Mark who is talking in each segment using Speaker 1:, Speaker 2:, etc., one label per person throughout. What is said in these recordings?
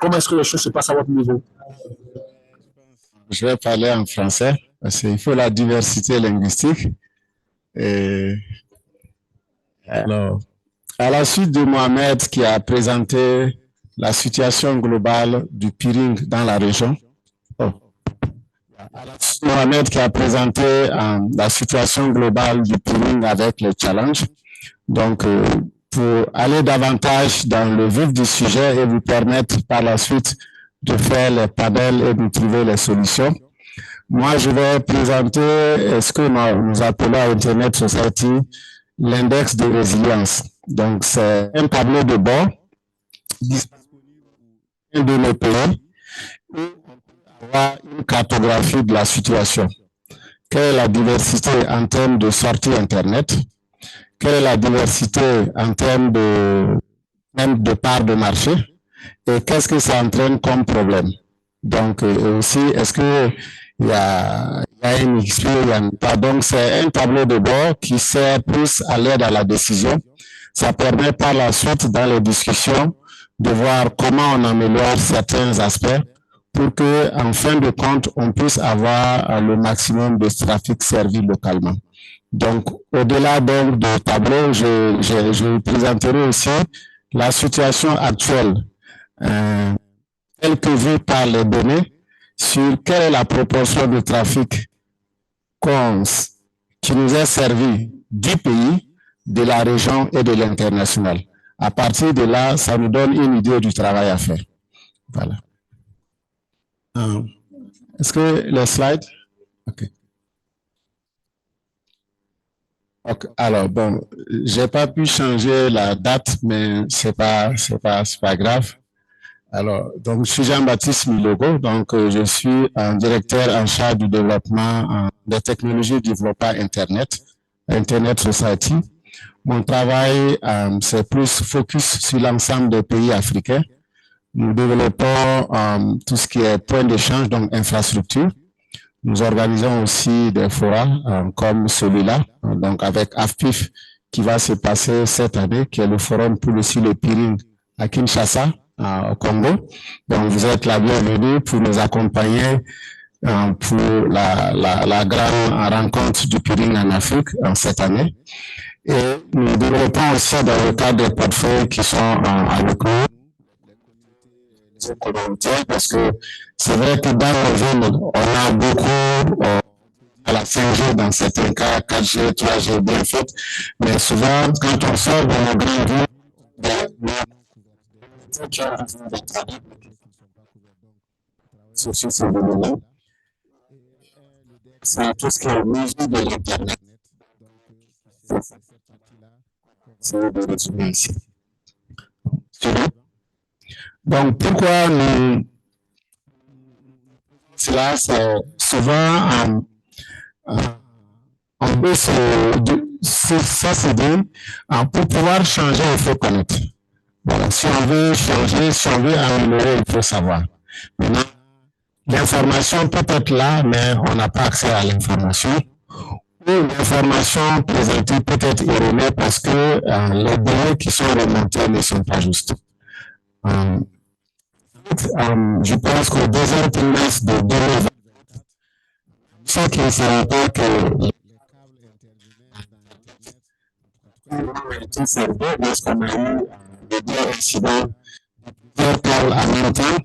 Speaker 1: Comment est-ce que les choses se passent à votre niveau?
Speaker 2: Je vais parler en français parce qu'il faut la diversité linguistique. Et alors, à la suite de Mohamed qui a présenté la situation globale du peering dans la région, Mohamed qui a présenté la situation globale du peering avec les challenges. Donc, pour aller davantage dans le vif du sujet et vous permettre par la suite de faire les panels et de trouver les solutions, moi, je vais présenter ce que nous appelons à Internet Society l'index de résilience. Donc, c'est un tableau de bord de nos pays où on peut avoir une cartographie de la situation. Quelle est la diversité en termes de sortie Internet? Quelle est la diversité en termes même de part de marché? Et qu'est-ce que ça entraîne comme problème? Donc, aussi, est-ce que il y a une exclu, il y a pas. Donc, c'est un tableau de bord qui sert plus à l'aide à la décision. Ça permet par la suite, dans les discussions, de voir comment on améliore certains aspects pour que, en fin de compte, on puisse avoir le maximum de trafic servi localement. Donc, au-delà donc du tableau, je vous présenterai aussi la situation actuelle, telle que vue par les données, sur quelle est la proportion de trafic qui nous est servi du pays, de la région et de l'international. À partir de là, ça nous donne une idée du travail à faire. Voilà. Est-ce que les slides? OK. Okay. Alors, bon, j'ai pas pu changer la date, mais c'est pas grave. Alors, donc, je suis Jean-Baptiste Milogo, donc je suis un directeur en charge du développement des technologies de développement Internet Society. Mon travail, c'est plus focus sur l'ensemble des pays africains. Nous développons tout ce qui est point d'échange, donc infrastructure. Nous organisons aussi des forums comme celui-là, donc avec AFPIF, qui va se passer cette année, qui est le forum pour aussi le peering à Kinshasa, au Congo. Donc, vous êtes la bienvenue pour nous accompagner pour la grande rencontre du peering en Afrique cette année. Et nous développons aussi dans le cadre des portefeuilles qui sont avec nous, parce que c'est vrai que dans nos villes, on a beaucoup à la 5G, dans certains cas, 4G, 3G bien fait, mais souvent, quand on sort de nos grandes villes, c'est tout ce qui est mesure de l'Internet. C'est de résumer ici. Donc, pourquoi cela, c'est souvent on peut ça se dit, pour pouvoir changer, il faut connaître. Voilà, si on veut changer, si on veut améliorer, il faut savoir. Maintenant, l'information peut être là, mais on n'a pas accès à l'information. Ou l'information présentée peut être erronée parce que les données qui sont remontées ne sont pas justes. Je pense qu'au deuxième trimestre de 2020, ceux qui ne savent pas que a été servi lorsqu'on a eu des deux incidents de câbles en même temps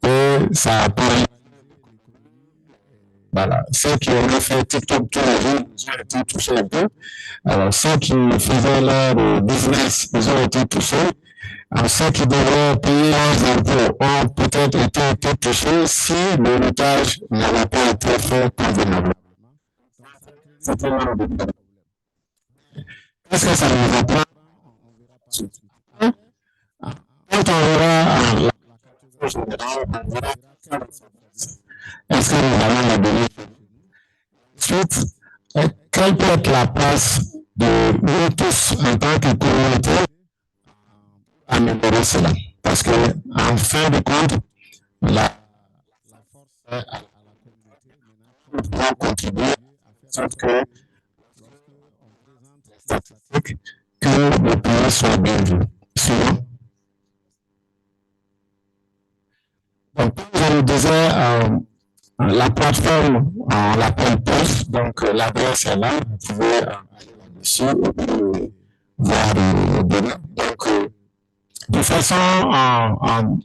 Speaker 2: et ça a pas. Voilà. Ceux qui ont fait TikTok tous les jours, ils ont été touchés un peu. Alors, ceux qui faisaient leur business, ils ont été touchés. Alors, ceux qui devraient payer leurs impôts ont peut-être été touchés si le routage n'avait pas été fait convenablement. Qu'est-ce que ça nous apprend? Quand on verra la capture générale, on verra est-ce que nous allons la donner? Ensuite, quelle peut être la place de nous tous en tant que communauté à améliorer cela? Parce que, en fin de compte, la force est à la communauté. Nous pouvons contribuer à faire sorte que statistiques que le pays soit bien vu. Suivant. Donc, comme je le disais, la plateforme, on l'appelle Pulse, donc l'adresse est là, vous pouvez aller là-dessus et puis voir les données. Donc, de façon en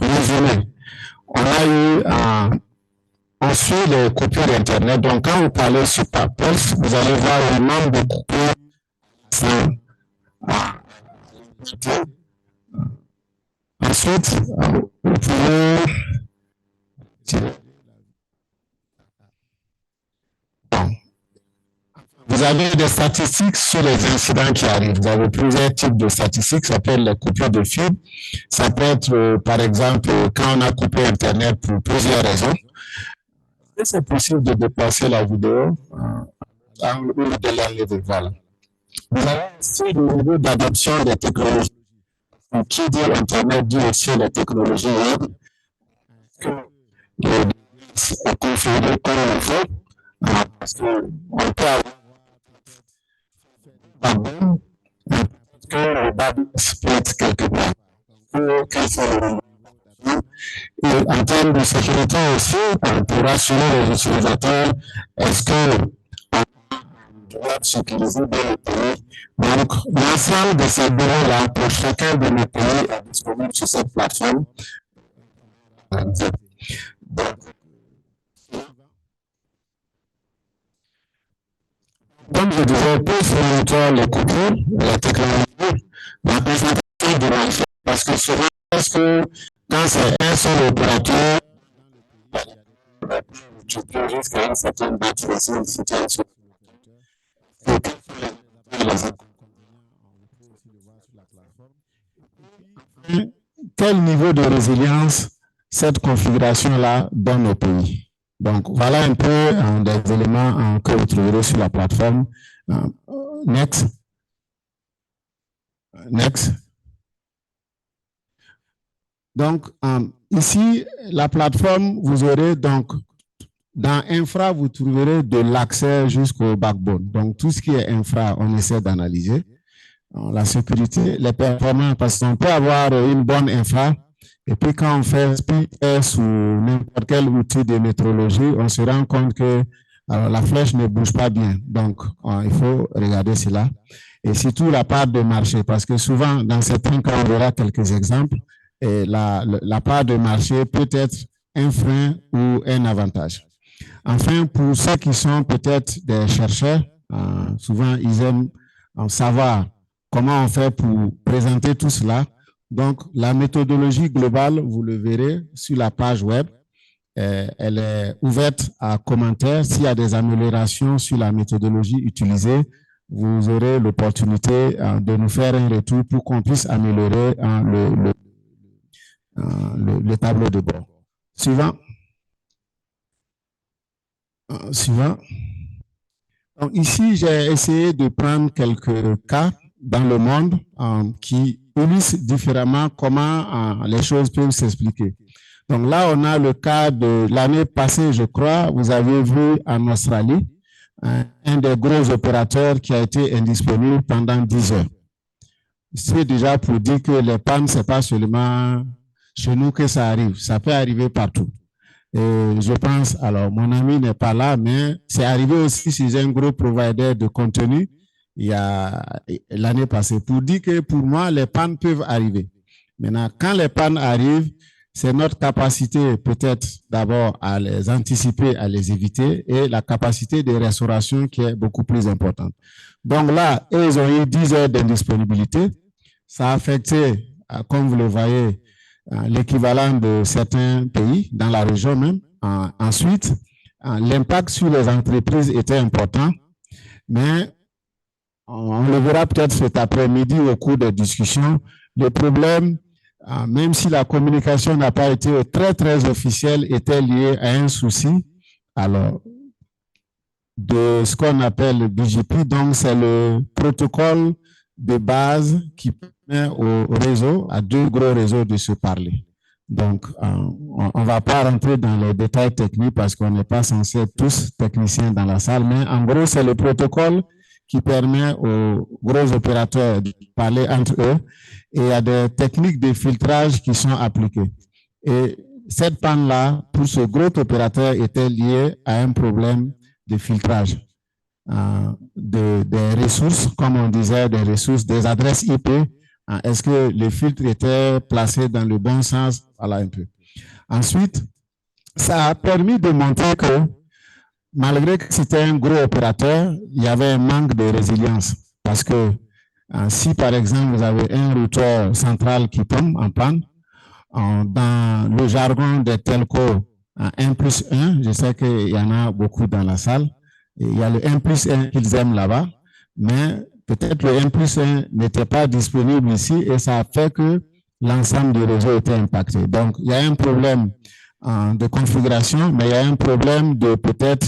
Speaker 2: résumé, on a eu on suit les coupures Internet. Donc, quand vous parlez sur Pulse, vous allez voir le nombre de coupures. Ensuite, vous pouvez vous avez des statistiques sur les incidents qui arrivent. Vous avez plusieurs types de statistiques. Ça peut être les coupures de fil. Ça peut être, par exemple, quand on a coupé Internet pour plusieurs raisons. C'est possible de déplacer la vidéo ou de l'enlever. Voilà. Vous avez aussi le niveau d'adoption des technologies. Donc, qui dit Internet dit aussi les technologies web. Que les devices sont configurés comme il faut. Parce qu'on peut avoir que le bab split quelque part. Et en termes de sécurité aussi, pour rassurer les utilisateurs, est-ce que on doit s'utiliser dans le pays? Donc, l'ensemble de ces bureaux-là, pour chacun de nos pays, est disponible sur cette plateforme. Donc, comme je disais, pour fournir les coupures, les technologies, la présentation du marché, parce que souvent, parce que quand c'est un seul opérateur, tu peux jusqu'à une certaine date de cette situation. Quel niveau de résilience cette configuration-là donne au pays? Donc, voilà un peu des éléments que vous trouverez sur la plateforme. Next. Next. Donc, ici, la plateforme, vous aurez donc, dans infra, vous trouverez de l'accès jusqu'au backbone. Donc, tout ce qui est infra, on essaie d'analyser. La sécurité, les performances, parce qu'on peut avoir une bonne infra, et puis quand on fait SPS ou n'importe quel outil de métrologie, on se rend compte que la flèche ne bouge pas bien. Donc, il faut regarder cela. Et surtout la part de marché, parce que souvent, dans certains cas, on verra quelques exemples, et la part de marché peut être un frein ou un avantage. Enfin, pour ceux qui sont peut-être des chercheurs, souvent, ils aiment savoir comment on fait pour présenter tout cela. Donc, la méthodologie globale, vous le verrez sur la page web. Elle est ouverte à commentaires. S'il y a des améliorations sur la méthodologie utilisée, vous aurez l'opportunité de nous faire un retour pour qu'on puisse améliorer le tableau de bord. Suivant. Suivant. Donc, ici, j'ai essayé de prendre quelques cas dans le monde qui illustrent différemment comment les choses peuvent s'expliquer. Donc là, on a le cas de l'année passée, je crois, vous avez vu en Australie, un des gros opérateurs qui a été indisponible pendant 10 heures. C'est déjà pour dire que les pannes, ce n'est pas seulement chez nous que ça arrive, ça peut arriver partout. Et je pense, alors mon ami n'est pas là, mais c'est arrivé aussi chez un gros provider de contenu il y a l'année passée. Pour dire que pour moi, les pannes peuvent arriver. Maintenant, quand les pannes arrivent, c'est notre capacité peut-être d'abord à les anticiper, à les éviter, et la capacité de restauration qui est beaucoup plus importante. Donc là, ils ont eu 10 heures d'indisponibilité. Ça a affecté, comme vous le voyez, l'équivalent de certains pays dans la région même. Ensuite, l'impact sur les entreprises était important, mais on le verra peut-être cet après-midi au cours des discussions. Le problème, même si la communication n'a pas été très, très officielle, était lié à un souci alors, de ce qu'on appelle le BGP. Donc, c'est le protocole de base qui permet au réseau, à deux gros réseaux, de se parler. Donc, on ne va pas rentrer dans les détails techniques parce qu'on n'est pas censé être tous techniciens dans la salle, mais en gros, c'est le protocole qui permet aux gros opérateurs de parler entre eux et il y a des techniques de filtrage qui sont appliquées. Et cette panne-là, pour ce gros opérateur, était liée à un problème de filtrage des ressources, comme on disait, des ressources, des adresses IP. Est-ce que les filtres étaient placés dans le bon sens? Voilà un peu. Ensuite, ça a permis de montrer que malgré que c'était un gros opérateur, il y avait un manque de résilience. Parce que si, par exemple, vous avez un routeur central qui tombe en panne, dans le jargon des telcos, 1+1, je sais qu'il y en a beaucoup dans la salle, et il y a le 1+1 qu'ils aiment là-bas, mais peut-être le 1+1 n'était pas disponible ici et ça a fait que l'ensemble du réseau était impacté. Donc, il y a un problème de configuration, mais il y a un problème de peut-être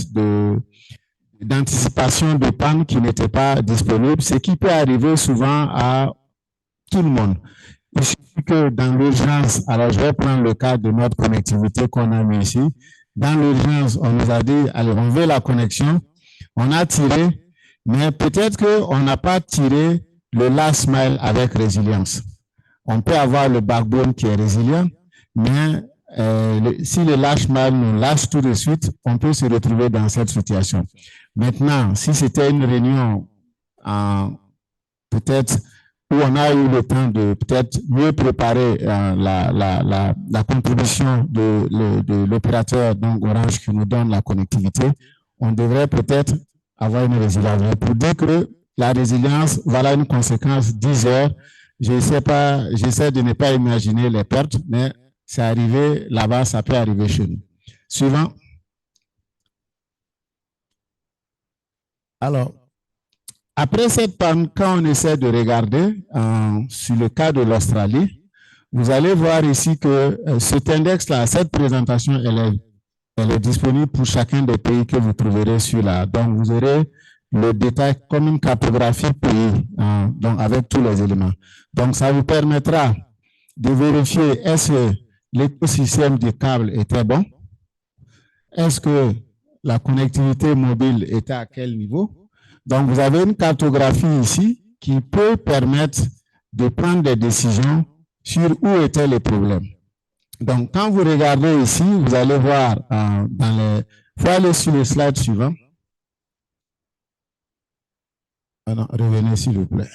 Speaker 2: d'anticipation de panne qui n'était pas disponible, ce qui peut arriver souvent à tout le monde. Il suffit que dans l'urgence, alors je vais prendre le cas de notre connectivité qu'on a mis ici. Dans l'urgence, on nous a dit, allez, on veut la connexion. On a tiré, mais peut-être qu'on n'a pas tiré le last mile avec résilience. On peut avoir le backbone qui est résilient, mais si le last mile nous lâche tout de suite, on peut se retrouver dans cette situation. Maintenant, si c'était une réunion peut-être où on a eu le temps de peut-être mieux préparer la contribution de l'opérateur, donc Orange, qui nous donne la connectivité, on devrait peut-être avoir une résilience. Pour dire que la résilience, voilà une conséquence 10 heures. J'essaie de ne pas imaginer les pertes, mais c'est arrivé là-bas, ça peut arriver chez nous. Suivant. Alors, après cette panne, quand on essaie de regarder sur le cas de l'Australie, vous allez voir ici que cet index-là, cette présentation, elle est disponible pour chacun des pays que vous trouverez sur là. Donc, vous aurez le détail comme une cartographie pays, donc avec tous les éléments. Donc, ça vous permettra de vérifier est-ce que l'écosystème du câble était bon? Est-ce que la connectivité mobile était à quel niveau? Donc, vous avez une cartographie ici qui peut permettre de prendre des décisions sur où étaient les problèmes. Donc, quand vous regardez ici, vous allez voir dans les... Il faut aller sur le slide suivant. Ah non, revenez s'il vous plaît.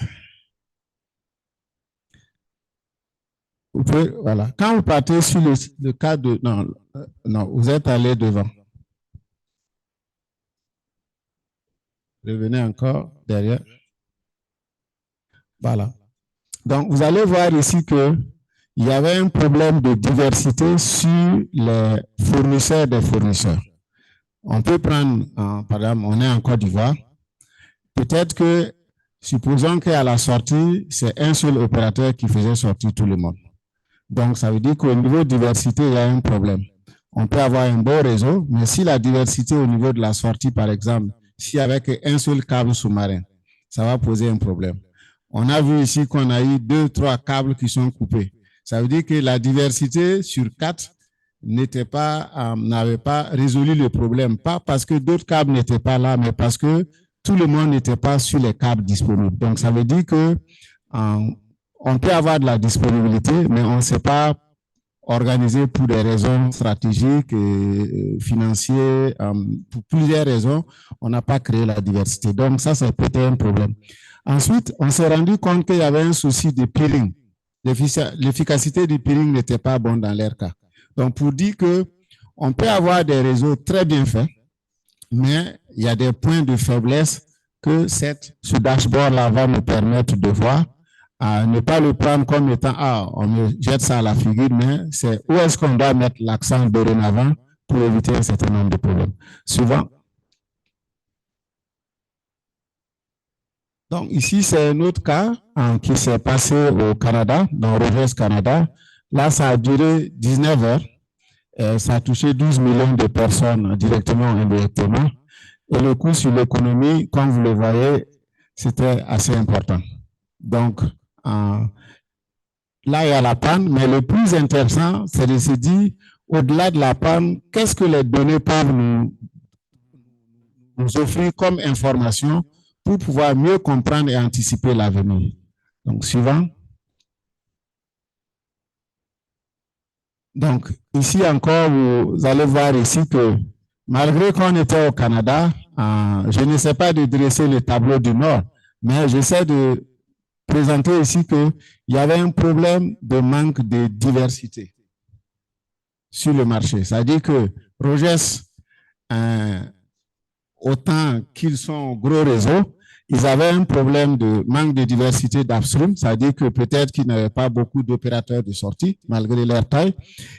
Speaker 2: Vous pouvez, voilà. Quand vous partez sur le cas de... Non, vous êtes allé devant. Revenez encore derrière. Voilà. Donc, vous allez voir ici que il y avait un problème de diversité sur les fournisseurs des fournisseurs. On peut prendre, par exemple, on est en Côte d'Ivoire. Peut-être que, supposons qu'à la sortie, c'est un seul opérateur qui faisait sortir tout le monde. Donc, ça veut dire qu'au niveau de diversité, il y a un problème. On peut avoir un beau réseau, mais si la diversité au niveau de la sortie, par exemple, si avec un seul câble sous-marin, ça va poser un problème. On a vu ici qu'on a eu 2, 3 câbles qui sont coupés. Ça veut dire que la diversité sur 4 n'avait pas résolu le problème. Pas parce que d'autres câbles n'étaient pas là, mais parce que tout le monde n'était pas sur les câbles disponibles. Donc, ça veut dire que on peut avoir de la disponibilité, mais on ne sait pas organiser pour des raisons stratégiques et financières. Pour plusieurs raisons, on n'a pas créé la diversité. Donc, ça peut être un problème. Ensuite, on s'est rendu compte qu'il y avait un souci de peering. L'efficacité du peering n'était pas bonne dans leur cas. Donc, pour dire qu'on peut avoir des réseaux très bien faits, mais il y a des points de faiblesse que ce dashboard-là va nous permettre de voir. Ne pas le prendre comme étant, on me jette ça à la figure, mais c'est où est-ce qu'on doit mettre l'accent dorénavant pour éviter un certain nombre de problèmes. Suivant. Donc, ici, c'est un autre cas qui s'est passé au Canada, dans Rogers Canada. Là, ça a duré 19 heures. Et ça a touché 12 millions de personnes directement ou indirectement. Et le coût sur l'économie, comme vous le voyez, c'était assez important. Donc, là, il y a la panne, mais le plus intéressant, c'est de se dire, au-delà de la panne, qu'est-ce que les données peuvent nous offrir comme information pour pouvoir mieux comprendre et anticiper l'avenir. Donc, suivant. Donc, ici encore, vous allez voir ici que malgré qu'on était au Canada, je n'essaie pas de dresser le tableau du Nord, mais j'essaie de présenter ici qu'il y avait un problème de manque de diversité sur le marché. C'est-à-dire que Rogers, autant qu'ils sont gros réseaux, ils avaient un problème de manque de diversité d'upstream, c'est-à-dire que peut-être qu'ils n'avaient pas beaucoup d'opérateurs de sortie, malgré leur taille.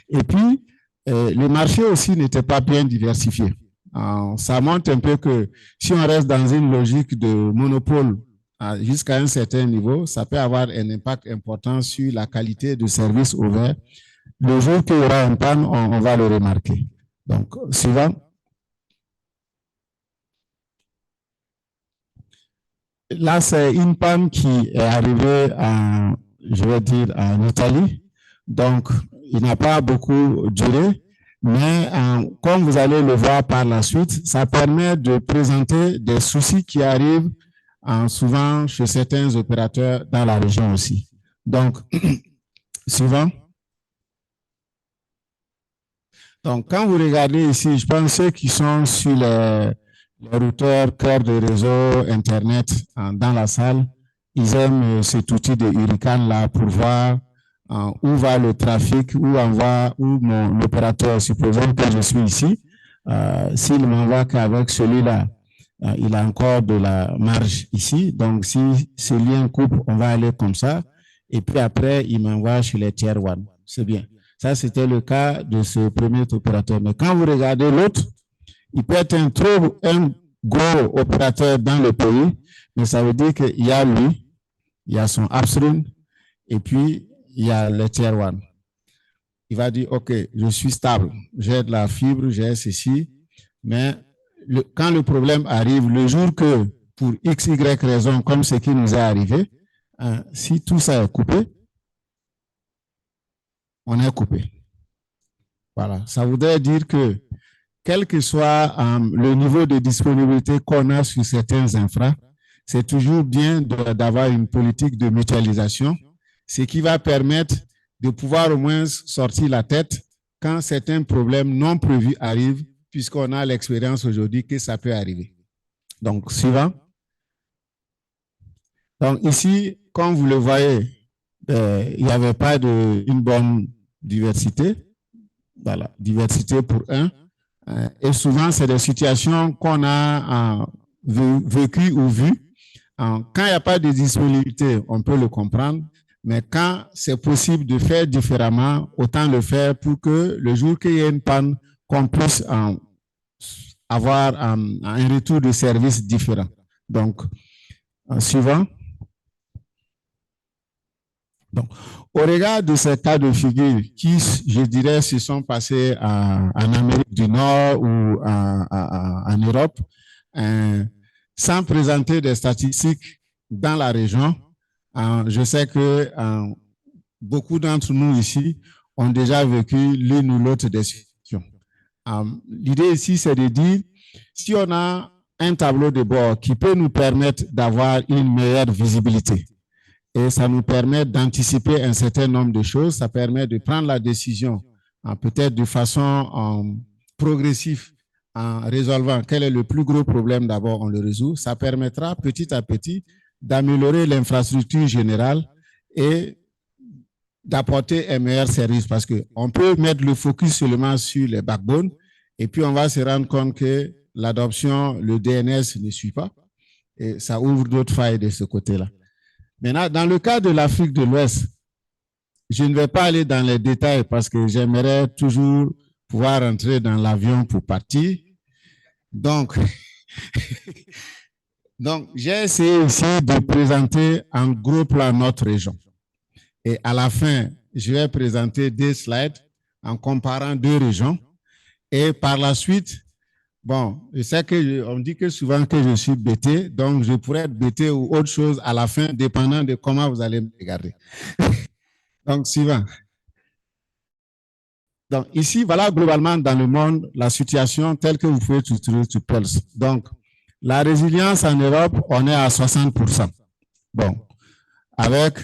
Speaker 2: Et puis, le marché aussi n'était pas bien diversifié. Ça montre un peu que si on reste dans une logique de monopole jusqu'à un certain niveau, ça peut avoir un impact important sur la qualité de service ouvert. Le jour qu'il y aura un panne, on va le remarquer. Donc, suivant. Là, c'est une panne qui est arrivée je vais dire, en Italie. Donc, il n'a pas beaucoup duré, mais comme vous allez le voir par la suite, ça permet de présenter des soucis qui arrivent souvent chez certains opérateurs dans la région aussi. Donc, suivant. Donc, quand vous regardez ici, je pense ceux qui sont sur les routeurs, cœur de réseau, Internet dans la salle, ils aiment cet outil de Hurricane là pour voir où va le trafic, où mon opérateur, supposons que je suis ici, s'il m'envoie qu'avec celui-là, il a encore de la marge ici. Donc, si ce lien coupe, on va aller comme ça. Et puis après, il m'envoie sur les tier 1. C'est bien. Ça, c'était le cas de ce premier opérateur. Mais quand vous regardez l'autre, il peut être un gros opérateur dans le pays, mais ça veut dire qu'il y a lui, il y a son upstream, et puis il y a le tier 1. Il va dire, OK, je suis stable, j'ai de la fibre, j'ai ceci, mais quand le problème arrive, le jour que, pour X, Y raison, comme ce qui nous est arrivé, si tout ça est coupé, on est coupé. Voilà, ça voudrait dire que quel que soit le niveau de disponibilité qu'on a sur certains infras, c'est toujours bien d'avoir une politique de mutualisation, ce qui va permettre de pouvoir au moins sortir la tête quand certains problèmes non prévus arrivent, puisqu'on a l'expérience aujourd'hui que ça peut arriver. Donc, suivant. Donc, ici, comme vous le voyez, il n'y avait pas une bonne diversité. Voilà, diversité pour un. Et souvent, c'est des situations qu'on a vécues ou vues. Quand il n'y a pas de disponibilité, on peut le comprendre. Mais quand c'est possible de faire différemment, autant le faire pour que le jour qu'il y ait une panne, qu'on puisse avoir un retour de service différent. Donc, suivant. Donc, au regard de ces cas de figure qui, je dirais, se sont passés en Amérique du Nord ou en Europe, sans présenter des statistiques dans la région, je sais que beaucoup d'entre nous ici ont déjà vécu l'une ou l'autre des situations. L'idée ici, c'est de dire, si on a un tableau de bord qui peut nous permettre d'avoir une meilleure visibilité, et ça nous permet d'anticiper un certain nombre de choses. Ça permet de prendre la décision, peut-être de façon progressive, en résolvant quel est le plus gros problème. D'abord, on le résout. Ça permettra petit à petit d'améliorer l'infrastructure générale et d'apporter un meilleur service. Parce qu'on peut mettre le focus seulement sur les backbones et puis on va se rendre compte que l'adoption, le DNS ne suit pas. Et ça ouvre d'autres failles de ce côté-là. Maintenant, dans le cas de l'Afrique de l'Ouest, je ne vais pas aller dans les détails parce que j'aimerais toujours pouvoir entrer dans l'avion pour partir. Donc, j'ai essayé ici de présenter en gros plan notre région. Et à la fin, je vais présenter des slides en comparant deux régions. Et par la suite, bon, je sais qu'on dit que souvent que je suis bêté, donc je pourrais être bêté ou autre chose à la fin, dépendant de comment vous allez me regarder. Donc, suivant. Donc, ici, voilà globalement dans le monde la situation telle que vous pouvez trouver sur Pulse. Donc, La résilience en Europe, on est à 60%. Bon, avec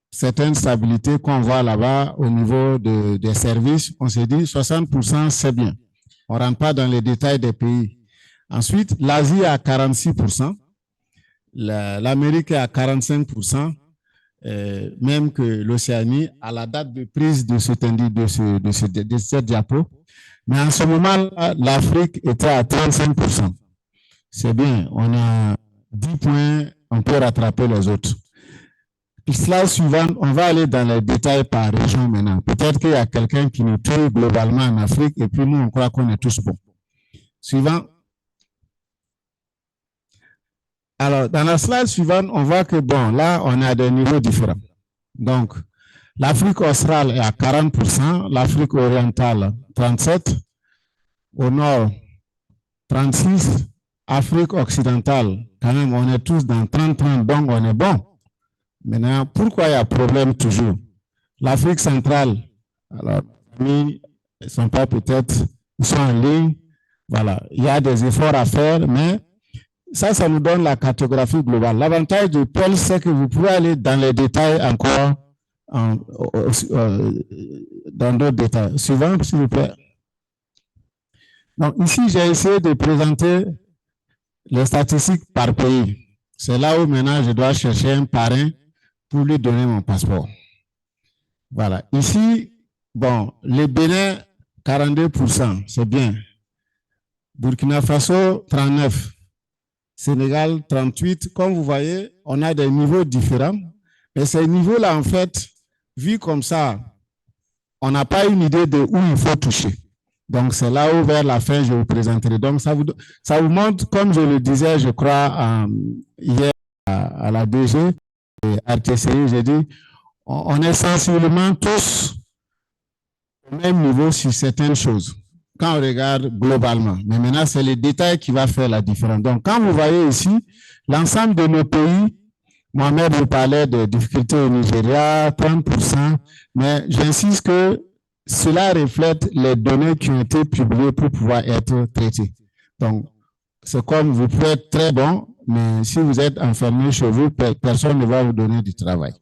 Speaker 2: certaines stabilités qu'on voit là-bas au niveau des services, on s'est dit 60%, c'est bien. On ne rentre pas dans les détails des pays. Ensuite, l'Asie à 46%, l'Amérique est à 45%, même que l'Océanie à la date de prise de cette diapo. Mais en ce moment, l'Afrique était à 35%. C'est bien, on a 10 points, on peut rattraper les autres. Slide suivante, on va aller dans les détails par région maintenant. Peut-être qu'il y a quelqu'un qui nous trouve globalement en Afrique et puis nous, on croit qu'on est tous bons. Suivant. Alors, dans la slide suivante, on voit que, bon, là, on a des niveaux différents. Donc, l'Afrique australe est à 40%, l'Afrique orientale, 37%, au nord, 36%, Afrique occidentale, quand même, on est tous dans 30-30, donc on est bon. Maintenant, pourquoi il y a problème toujours? L'Afrique centrale, alors, ils ne sont pas peut-être, ils sont en ligne, voilà, il y a des efforts à faire, mais ça nous donne la cartographie globale. L'avantage de Paul, c'est que vous pouvez aller dans les détails encore, dans d'autres détails. Suivant, s'il vous plaît. Donc, ici, j'ai essayé de présenter les statistiques par pays. C'est là où maintenant je dois chercher un parrain pour lui donner mon passeport. Voilà. Ici, bon, les Bénin, 42%, c'est bien. Burkina Faso, 39%. Sénégal, 38%. Comme vous voyez, on a des niveaux différents. Mais ces niveaux-là, en fait, vu comme ça, on n'a pas une idée de où il faut toucher. Donc, c'est là où, vers la fin, je vous présenterai. Donc, ça vous montre, comme je le disais, je crois, hier à la DG et RTCI, j'ai dit, on est sensiblement tous au même niveau sur certaines choses, quand on regarde globalement. Mais maintenant, c'est les détails qui vont faire la différence. Donc, quand vous voyez ici, l'ensemble de nos pays, Mohamed vous parlait des difficultés au Nigeria, 30%, mais j'insiste que cela reflète les données qui ont été publiées pour pouvoir être traitées. Donc, c'est comme vous pouvez être très bon, mais si vous êtes enfermé chez vous, personne ne va vous donner du travail.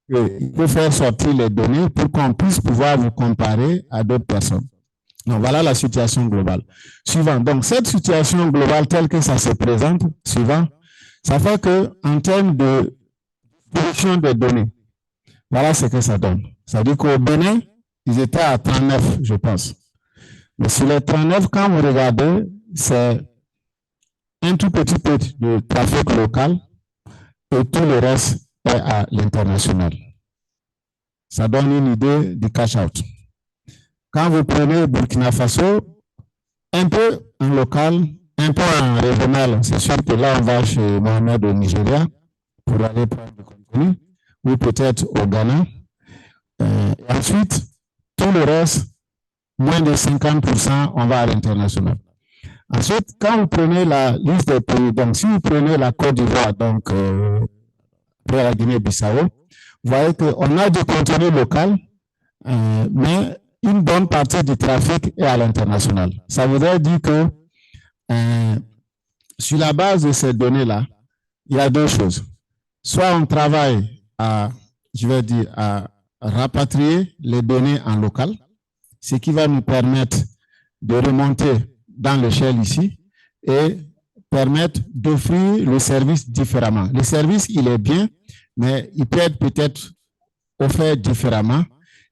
Speaker 2: Il faut faire sortir les données pour qu'on puisse pouvoir vous comparer à d'autres personnes. Donc, voilà la situation globale. Suivant. Donc, cette situation globale telle que ça se présente, suivant, ça fait qu'en termes de production de données, voilà ce que ça donne. Ça dit qu'au Bénin, ils étaient à 39, je pense. Mais sur les 39, quand vous regardez, c'est un tout petit peu de trafic local et tout le reste est à l'international. Ça donne une idée du cash-out. Quand vous prenez Burkina Faso, un peu en local, un peu en régional, c'est sûr que là, on va chez Mohamed au Nigeria pour aller prendre du contenu, ou peut-être au Ghana. Et ensuite, tout le reste, moins de 50%, on va à l'international. Ensuite, quand vous prenez la liste des pays, donc si vous prenez la Côte d'Ivoire, donc après la Guinée-Bissau, vous voyez qu'on a du contenu local, mais une bonne partie du trafic est à l'international. Ça voudrait dire que sur la base de ces données-là, il y a deux choses. Soit on travaille à, je vais dire, à rapatrier les données en local, ce qui va nous permettre de remonter dans l'échelle ici et permettre d'offrir le service différemment. Le service, il est bien, mais il peut être peut-être offert différemment.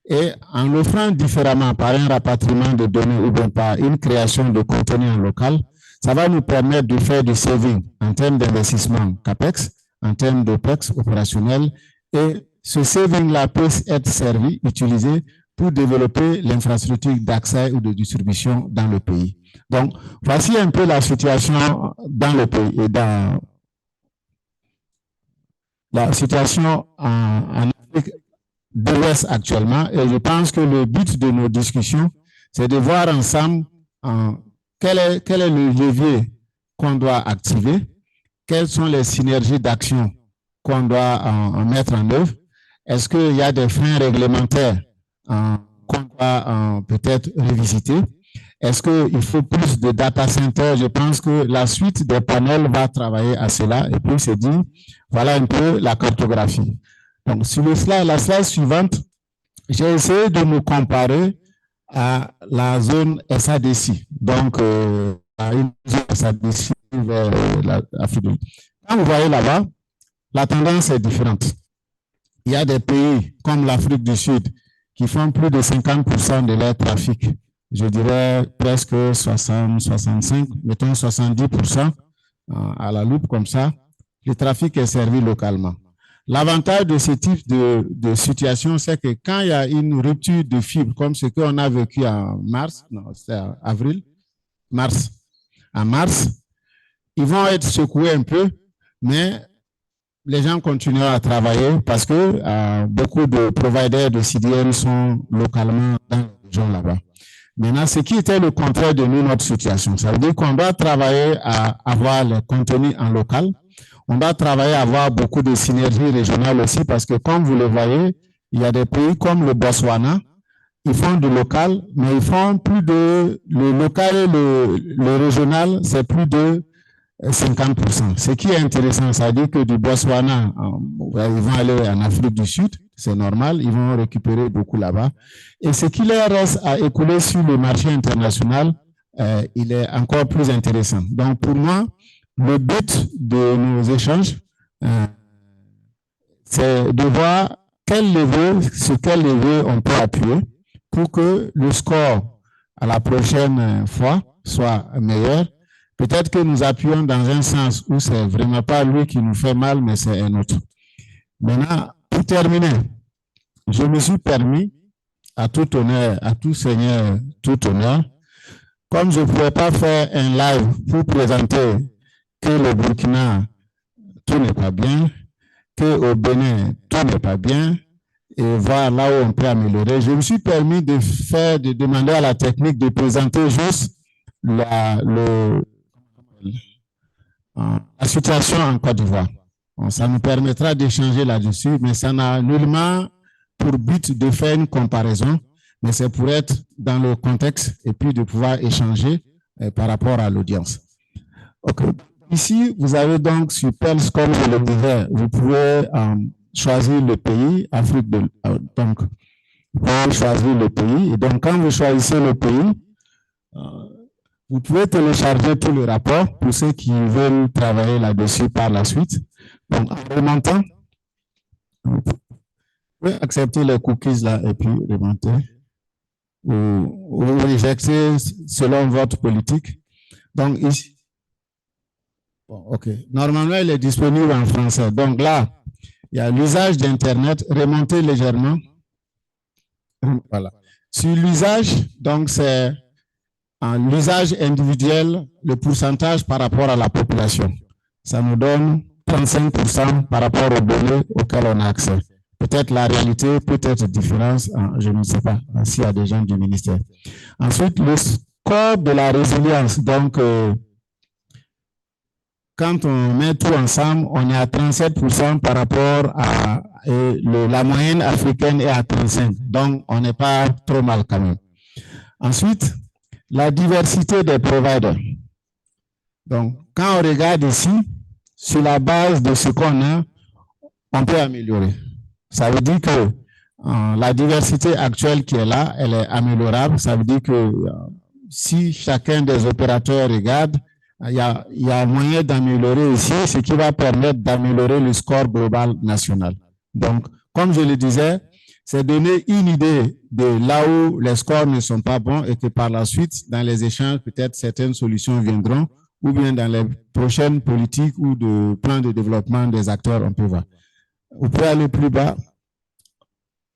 Speaker 2: Et en l'offrant différemment par un rapatriement de données ou bien par une création de contenu en local, ça va nous permettre de faire du saving en termes d'investissement CAPEX, en termes d'OPEX opérationnel. Et ce saving-là peut être servi, utilisé pour développer l'infrastructure d'accès ou de distribution dans le pays. Donc, voici un peu la situation dans le pays et dans la situation en Afrique de l'Ouest actuellement. Et je pense que le but de nos discussions, c'est de voir ensemble quel est le levier qu'on doit activer, quelles sont les synergies d'action qu'on doit mettre en œuvre. Est-ce qu'il y a des freins réglementaires qu'on doit peut-être revisiter? Est-ce qu'il faut plus de data centers? Je pense que la suite des panels va travailler à cela. Et puis, c'est dit, voilà un peu la cartographie. Donc, sur la slide suivante, j'ai essayé de me comparer à la zone SADC. Donc, à une zone SADC vers l'Afrique de l'Ouest. Quand vous voyez là-bas, la tendance est différente. Il y a des pays comme l'Afrique du Sud qui font plus de 50% de leur trafic. Je dirais presque 60, 65, mettons 70% à la loupe comme ça. Le trafic est servi localement. L'avantage de ce type de situation, c'est que quand il y a une rupture de fibre, comme ce qu'on a vécu en mars, non, c'est avril, mars, en mars, ils vont être secoués un peu, mais les gens continuent à travailler parce que beaucoup de providers de CDN sont localement dans la région là-bas. Maintenant, ce qui était le contraire de nous, notre situation, ça veut dire qu'on doit travailler à avoir le contenu en local. On doit travailler à avoir beaucoup de synergies régionales aussi parce que, comme vous le voyez, il y a des pays comme le Botswana, ils font du local, mais ils font plus de... Le local et le régional, c'est plus de 50%. Ce qui est intéressant, ça veut dire que du Botswana, ils vont aller en Afrique du Sud, c'est normal, ils vont récupérer beaucoup là-bas. Et ce qui leur reste à écouler sur le marché international, il est encore plus intéressant. Donc, pour moi, le but de nos échanges, c'est de voir sur quel levier on peut appuyer pour que le score à la prochaine fois soit meilleur. Peut-être que nous appuyons dans un sens où c'est vraiment pas lui qui nous fait mal, mais c'est un autre. Maintenant, pour terminer, je me suis permis, à tout honneur, à tout seigneur, tout honneur, comme je ne pouvais pas faire un live pour présenter que le Burkina, tout n'est pas bien, qu'au Bénin, tout n'est pas bien, et voir là où on peut améliorer. Je me suis permis de demander à la technique de présenter juste la situation en Côte d'Ivoire. Bon, ça nous permettra d'échanger là-dessus, mais ça n'a nullement pour but de faire une comparaison, mais c'est pour être dans le contexte et puis de pouvoir échanger par rapport à l'audience. OK. Ici, vous avez donc sur PELS, comme je le disais, vous pouvez choisir le pays, Afrique de donc, vous pouvez choisir le pays. Et donc, quand vous choisissez le pays, vous pouvez télécharger tout le rapport pour ceux qui veulent travailler là-dessus par la suite. Donc, en remontant, vous pouvez accepter les cookies là et puis remonter ou rejeter selon votre politique. Donc, ici, bon, OK. Normalement, il est disponible en français. Donc là, il y a l'usage d'Internet, remonter légèrement. Voilà. Sur l'usage, donc c'est l'usage individuel, le pourcentage par rapport à la population. Ça nous donne 35% par rapport aux données auxquelles on a accès. Peut-être la réalité peut être différente, je ne sais pas s'il y a des gens du ministère. Ensuite, le score de la résilience. Donc, quand on met tout ensemble, on est à 37% par rapport à la moyenne africaine est à 35%. Donc, on n'est pas trop mal quand même. Ensuite, la diversité des providers. Donc, quand on regarde ici, sur la base de ce qu'on a, on peut améliorer. Ça veut dire que la diversité actuelle qui est là, elle est améliorable. Ça veut dire que si chacun des opérateurs regarde, il y a moyen d'améliorer ici, ce qui va permettre d'améliorer le score global national. Donc, comme je le disais, c'est donner une idée de là où les scores ne sont pas bons et que par la suite, dans les échanges, peut-être certaines solutions viendront ou bien dans les prochaines politiques ou de plans de développement des acteurs, on peut voir. Vous pouvez aller plus bas.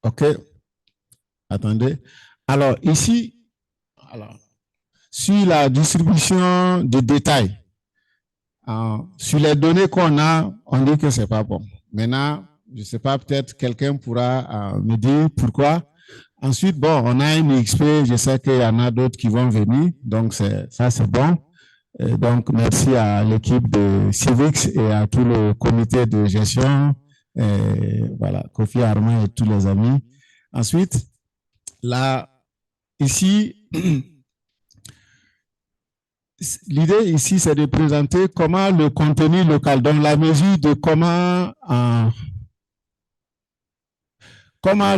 Speaker 2: OK. Attendez. Alors, ici, sur la distribution de détails, sur les données qu'on a, on dit que c'est pas bon. Maintenant, je ne sais pas, peut-être quelqu'un pourra me dire pourquoi. Ensuite, bon, on a une XP, je sais qu'il y en a d'autres qui vont venir, donc ça c'est bon. Et donc, merci à l'équipe de Civics et à tout le comité de gestion, et voilà, Kofi Armand et tous les amis. Ensuite, là, ici, l'idée ici, c'est de présenter comment le contenu local, donc la mesure de comment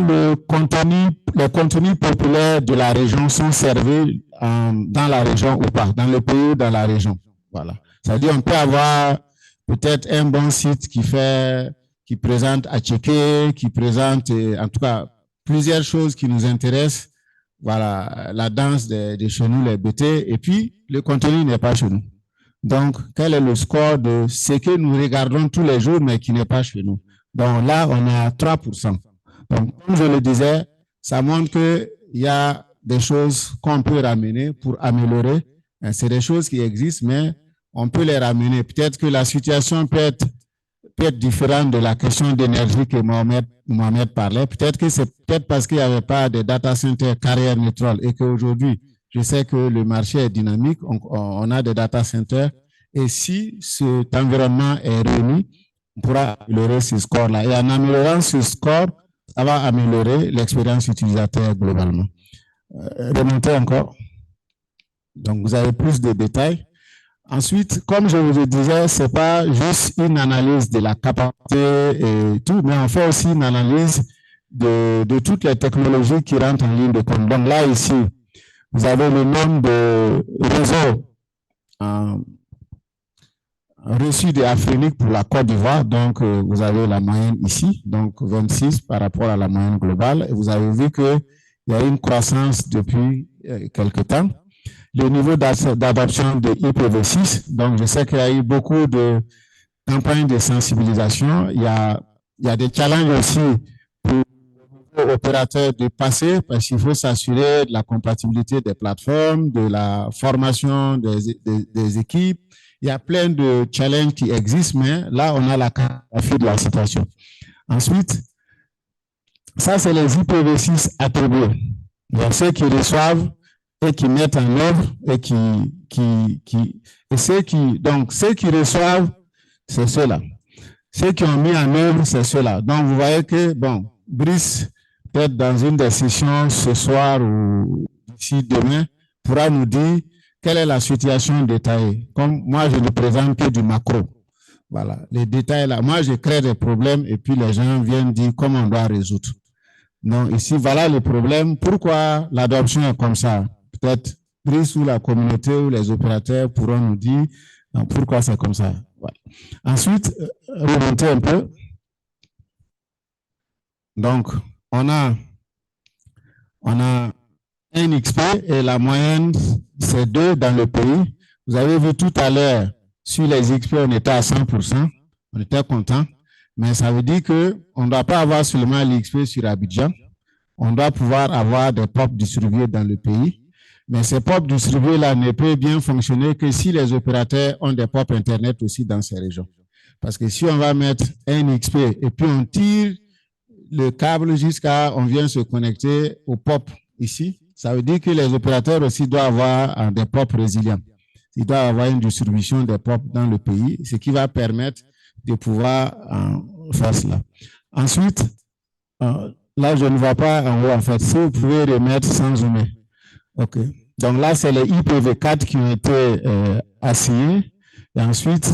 Speaker 2: les contenus populaires de la région sont servis dans la région ou pas, dans le pays ou dans la région. Voilà. C'est-à-dire, on peut avoir peut-être un bon site qui présente à checker, qui présente, en tout cas, plusieurs choses qui nous intéressent. Voilà, la danse de chez nous, les BT, et puis le contenu n'est pas chez nous. Donc, quel est le score de ce que nous regardons tous les jours, mais qui n'est pas chez nous? Donc là, on est à 3%. Donc, comme je le disais, ça montre qu'il y a des choses qu'on peut ramener pour améliorer. C'est des choses qui existent, mais on peut les ramener. Peut-être que la situation peut être différente de la question d'énergie que Mohamed parlait. Peut-être que c'est peut-être parce qu'il n'y avait pas de data center carrière neutrale et qu'aujourd'hui, je sais que le marché est dynamique, on a des data centers et si cet environnement est réuni, on pourra améliorer ce score-là. Et en améliorant ce score, ça va améliorer l'expérience utilisateur globalement. Remontez encore. Donc, vous avez plus de détails. Ensuite, comme je vous le disais, ce n'est pas juste une analyse de la capacité et tout, mais on fait aussi une analyse de toutes les technologies qui rentrent en ligne de compte. Donc là, ici, vous avez le nombre de réseaux reçus de Afrinic pour la Côte d'Ivoire. Donc, vous avez la moyenne ici, donc 26 par rapport à la moyenne globale. Et vous avez vu qu'il y a une croissance depuis quelque temps. Le niveau d'adoption de IPv6, donc je sais qu'il y a eu beaucoup de campagnes de sensibilisation. Il y a des challenges aussi pour les opérateurs de passer parce qu'il faut s'assurer de la compatibilité des plateformes, de la formation des équipes. Il y a plein de challenges qui existent, mais là, on a la cartographie de la situation. Ensuite, ça, c'est les IPv6 attribués. Donc, ceux qui reçoivent et qui mettent en œuvre et donc ceux qui reçoivent, c'est ceux-là. Ceux qui ont mis en œuvre, c'est ceux-là. Donc, vous voyez que, bon, Brice, peut-être dans une des sessions ce soir ou d'ici demain, pourra nous dire quelle est la situation détaillée. Comme moi, je ne présente que du macro. Voilà, les détails là. Moi, je crée des problèmes et puis les gens viennent dire comment on doit résoudre. Non, ici, voilà le problème. Pourquoi l'adoption est comme ça? Peut-être Brice ou la communauté ou les opérateurs pourront nous dire pourquoi c'est comme ça. Voilà. Ensuite, remonter un peu. Donc, on a un XP et la moyenne, c'est 2 dans le pays. Vous avez vu tout à l'heure, sur les XP, on était à 100%. On était content. Mais ça veut dire qu'on ne doit pas avoir seulement l'XP sur Abidjan. On doit pouvoir avoir des POP distribués dans le pays. Mais ces POP distribués-là ne peuvent bien fonctionner que si les opérateurs ont des POP Internet aussi dans ces régions. Parce que si on va mettre un XP et puis on tire le câble jusqu'à, on vient se connecter au POP ici, ça veut dire que les opérateurs aussi doivent avoir des POP résilients. Ils doivent avoir une distribution des POP dans le pays, ce qui va permettre de pouvoir faire cela. Ensuite, là, je ne vois pas en haut, en fait. Si vous pouvez remettre sans zoomer. OK. Donc là, c'est les IPv4 qui ont été assignés. Et ensuite,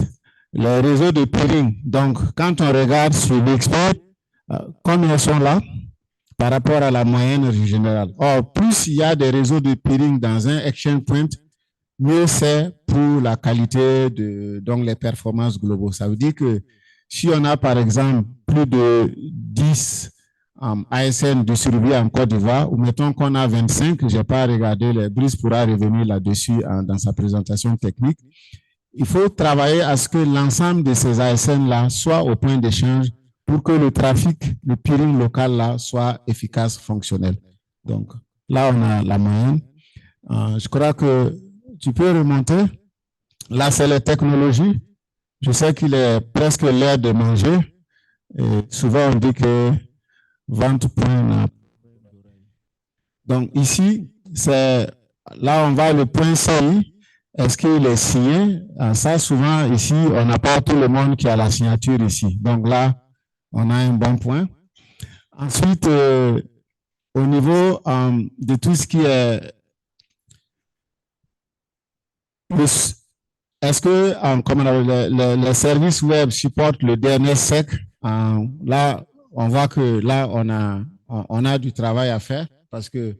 Speaker 2: les réseaux de peering. Donc, quand on regarde sur l'XP, comme ils sont là, par rapport à la moyenne générale. Or, plus il y a des réseaux de peering dans un exchange point, mieux c'est pour la qualité donc les performances globaux. Ça veut dire que si on a, par exemple, plus de 10 ASN distribués en Côte d'Ivoire, ou mettons qu'on a 25, je n'ai pas regardé, Brice pourra revenir là-dessus dans sa présentation technique. Il faut travailler à ce que l'ensemble de ces ASN-là soit au point d'échange pour que le trafic, le peering local là, soit efficace, fonctionnel. Donc, là, on a la moyenne. Je crois que tu peux remonter. Là, c'est les technologies. Je sais qu'il est presque l'heure de manger. Et souvent, on dit que vente point. Donc, ici, c'est là, on va le point CI. Est-ce qu'il est signé? Ça, souvent, ici, on n'a pas tout le monde qui a la signature ici. Donc là, on a un bon point. Ensuite, au niveau de tout ce qui est Est-ce que comme les services web supportent le DNSSEC? Là, on voit que là, on a du travail à faire parce que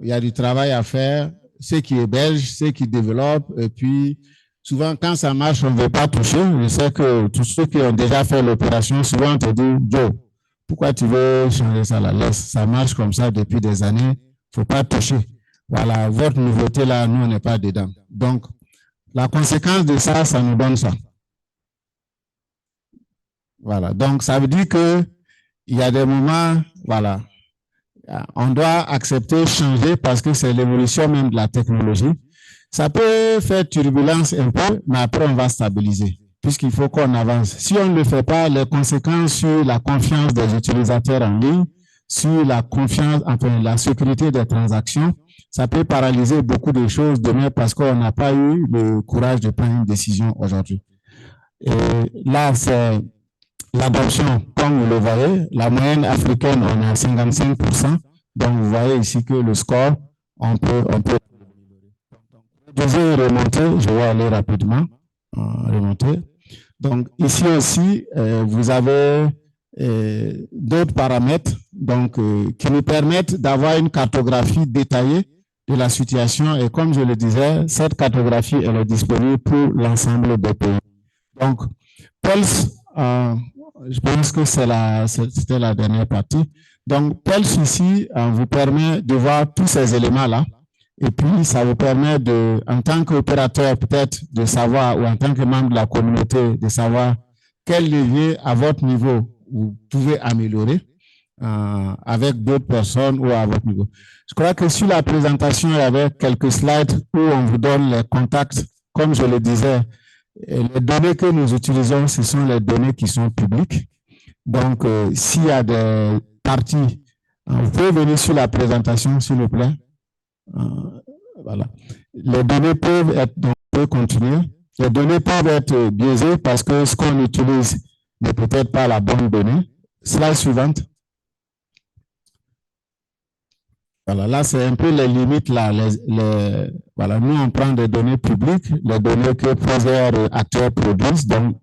Speaker 2: il y a du travail à faire. Ceux qui hébergent, ceux qui développent, et puis souvent, quand ça marche, on ne veut pas toucher. Je sais que tous ceux qui ont déjà fait l'opération, souvent, on te disent, Joe, pourquoi tu veux changer ça là? Laisse, ça marche comme ça depuis des années. Il ne faut pas toucher. Voilà, votre nouveauté là, nous, on n'est pas dedans. Donc, la conséquence de ça, ça nous donne ça. Voilà. Donc, ça veut dire que il y a des moments, voilà, on doit accepter, changer parce que c'est l'évolution même de la technologie. Ça peut faire turbulence un peu, mais après, on va stabiliser puisqu'il faut qu'on avance. Si on ne le fait pas, les conséquences sur la confiance des utilisateurs en ligne, sur la confiance, enfin, la sécurité des transactions, ça peut paralyser beaucoup de choses demain parce qu'on n'a pas eu le courage de prendre une décision aujourd'hui. Et là, c'est l'adoption, comme vous le voyez, la moyenne africaine, on est à 55%. Donc, vous voyez ici que le score, on peut. Je vais remonter, je vais aller rapidement, remonter. Donc, ici aussi, vous avez d'autres paramètres donc, qui nous permettent d'avoir une cartographie détaillée de la situation. Et comme je le disais, cette cartographie, elle est disponible pour l'ensemble des pays. Donc, PELS, je pense que c'était la dernière partie. Donc, PELS ici vous permet de voir tous ces éléments-là. Et puis, ça vous permet de, en tant qu'opérateur, peut-être de savoir, ou en tant que membre de la communauté, de savoir quel levier à votre niveau vous pouvez améliorer avec d'autres personnes ou à votre niveau. Je crois que sur la présentation, il y avait quelques slides où on vous donne les contacts. Comme je le disais, les données que nous utilisons, ce sont les données qui sont publiques. Donc, s'il y a des parties, vous pouvez venir sur la présentation, s'il vous plaît. Voilà. Les données peuvent être, donc, on peut continuer. Les données peuvent être biaisées parce que ce qu'on utilise n'est peut-être pas la bonne donnée. Slide suivante. Voilà, là, c'est un peu les limites. Là, voilà, nous, on prend des données publiques, les données que plusieurs acteurs produisent. Donc,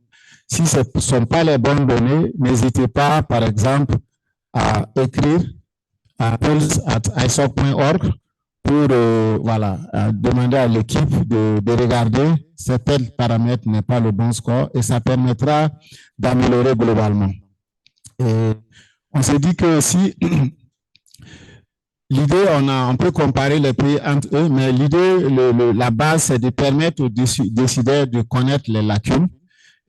Speaker 2: si ce ne sont pas les bonnes données, n'hésitez pas, par exemple, à écrire à pulse@isoc.org pour voilà, demander à l'équipe de regarder si tel paramètre n'est pas le bon score et ça permettra d'améliorer globalement. Et on s'est dit que aussi, l'idée, on peut comparer les pays entre eux, mais l'idée, la base, c'est de permettre aux décideurs de connaître les lacunes,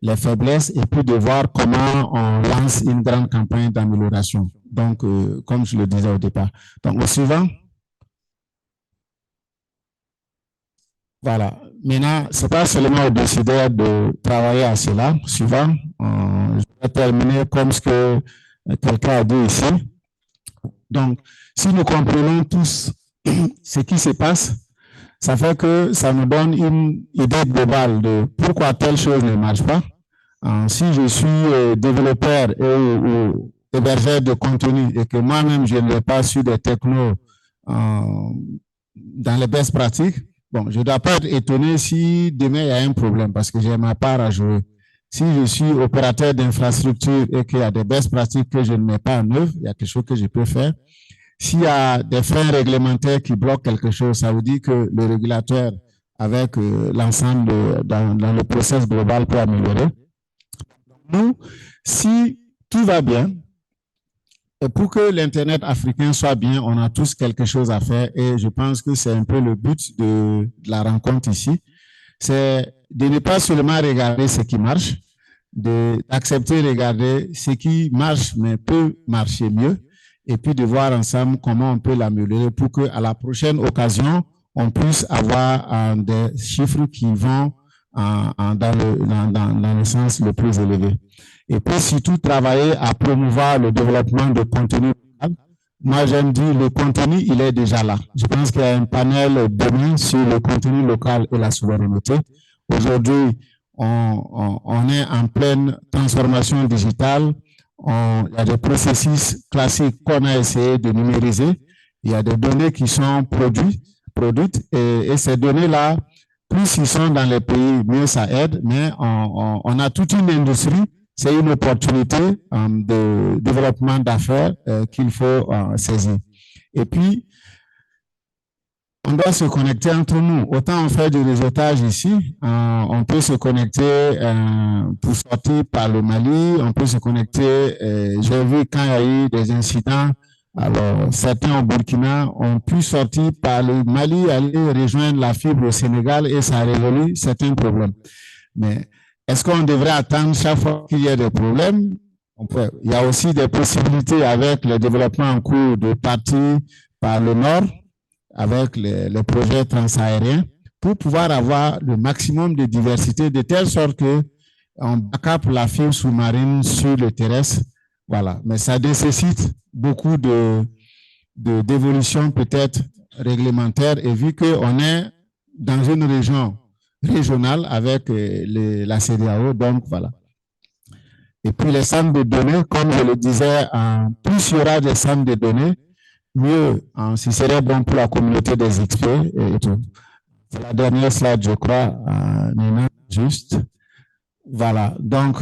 Speaker 2: les faiblesses et puis de voir comment on lance une grande campagne d'amélioration. Donc, comme je le disais au départ. Donc, au suivant. Voilà. Maintenant, ce n'est pas seulement aux décideurs de travailler à cela. Suivant, je vais terminer comme ce que quelqu'un a dit ici. Donc, si nous comprenons tous ce qui se passe, ça fait que ça nous donne une idée globale de pourquoi telle chose ne marche pas. Si je suis développeur ou hébergeur de contenu et que moi-même, je ne vais pas sur des technos dans les best pratiques, bon, je ne dois pas être étonné si demain il y a un problème parce que j'ai ma part à jouer. Si je suis opérateur d'infrastructure et qu'il y a des best pratiques que je ne mets pas en œuvre, il y a quelque chose que je peux faire. S'il y a des freins réglementaires qui bloquent quelque chose, ça veut dire que le régulateur, avec l'ensemble dans le process global, peut améliorer. Nous, si tout va bien, et pour que l'Internet africain soit bien, on a tous quelque chose à faire et je pense que c'est un peu le but de la rencontre ici. C'est de ne pas seulement regarder ce qui marche, d'accepter de regarder ce qui marche mais peut marcher mieux et puis de voir ensemble comment on peut l'améliorer pour qu'à la prochaine occasion, on puisse avoir des chiffres qui vont dans le sens le plus élevé. Et puis surtout travailler à promouvoir le développement de contenu local. Moi, j'aime dire le contenu, il est déjà là. Je pense qu'il y a un panel demain sur le contenu local et la souveraineté. Aujourd'hui, on est en pleine transformation digitale. Il y a des processus classiques qu'on a essayé de numériser. Il y a des données qui sont produites et ces données-là, plus ils sont dans les pays, mieux ça aide, mais on a toute une industrie, c'est une opportunité de développement d'affaires qu'il faut saisir. Et puis, on doit se connecter entre nous. Autant on fait du réseautage ici, on peut se connecter pour sortir par le Mali, on peut se connecter, j'ai vu quand il y a eu des incidents, alors certains au Burkina ont pu sortir par le Mali, aller rejoindre la fibre au Sénégal et ça a résolu certains problèmes. Mais est-ce qu'on devrait attendre chaque fois qu'il y a des problèmes? Il y a aussi des possibilités avec le développement en cours de partir par le nord, avec les projets transaériens, pour pouvoir avoir le maximum de diversité, de telle sorte qu'on backup la fibre sous-marine sur le terrestre. Voilà. Mais ça nécessite beaucoup d'évolution peut-être réglementaire, et vu qu'on est dans une région régionale avec la CEDEAO, donc voilà. Et puis les centres de données, comme je le disais, plus il y aura des centres de données, mieux, ce serait bon pour la communauté des experts et tout. C'est la dernière slide, je crois, Nina, juste. Voilà, donc,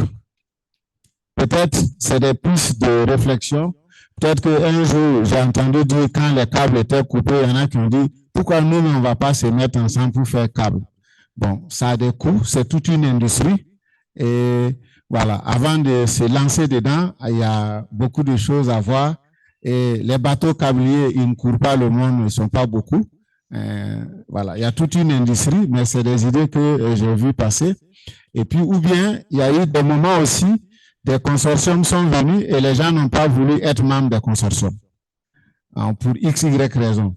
Speaker 2: peut-être c'est des pistes de réflexion. Peut-être qu'un jour, j'ai entendu dire quand les câbles étaient coupés, il y en a qui ont dit, pourquoi nous, on ne va pas se mettre ensemble pour faire câble? Bon, ça a des coûts, c'est toute une industrie. Et voilà, avant de se lancer dedans, il y a beaucoup de choses à voir. Et les bateaux câbliers, ils ne courent pas le monde, ils ne sont pas beaucoup. Voilà, il y a toute une industrie, mais c'est des idées que j'ai vues passer. Et puis, ou bien, il y a eu des moments aussi, des consortiums sont venus et les gens n'ont pas voulu être membres des consortiums. Pour X, Y raison.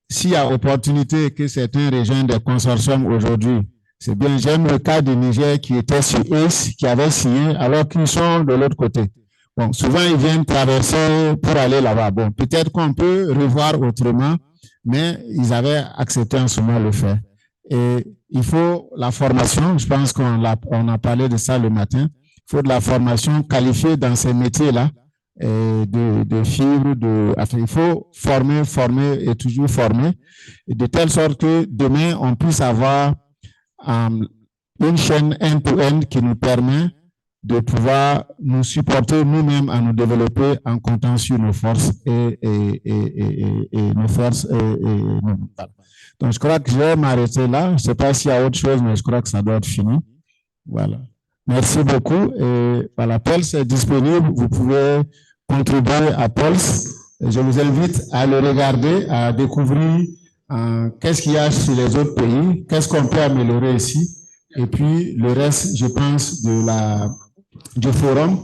Speaker 2: S'il y a opportunité que certains rejoignent des consortiums aujourd'hui, c'est bien. J'aime le cas du Niger qui était sur ACE, qui avait signé, alors qu'ils sont de l'autre côté. Bon, souvent, ils viennent traverser pour aller là-bas. Bon, peut-être qu'on peut revoir autrement, mais ils avaient accepté en ce moment le faire. Et il faut la formation, je pense qu'on a parlé de ça le matin, il faut de la formation qualifiée dans ces métiers-là, de fibre, enfin, il faut former et toujours former, et de telle sorte que demain, on puisse avoir une chaîne end-to-end qui nous permet de pouvoir nous supporter nous-mêmes à nous développer en comptant sur nos forces et nos forces. Donc, je crois que je vais m'arrêter là. Je ne sais pas s'il y a autre chose, mais je crois que ça doit être fini. Voilà. Merci beaucoup. Et voilà, Pulse est disponible. Vous pouvez contribuer à Pulse. Je vous invite à le regarder, à découvrir qu'est-ce qu'il y a sur les autres pays, qu'est-ce qu'on peut améliorer ici. Et puis, le reste, je pense, du forum,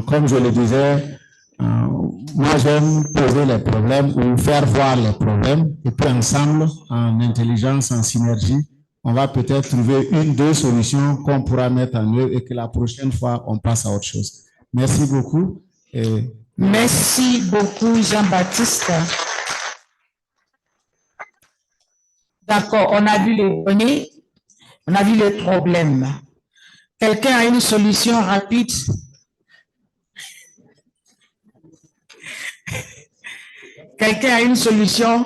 Speaker 2: comme je le disais, moi j'aime poser les problèmes ou faire voir les problèmes, et puis ensemble, en intelligence, en synergie, on va peut-être trouver une, deux solutions qu'on pourra mettre en œuvre et que la prochaine fois, on passe à autre chose. Merci beaucoup.
Speaker 1: Merci beaucoup, Jean-Baptiste. D'accord, on a vu les données, on a vu les problèmes. Quelqu'un a une solution rapide? Quelqu'un a une solution?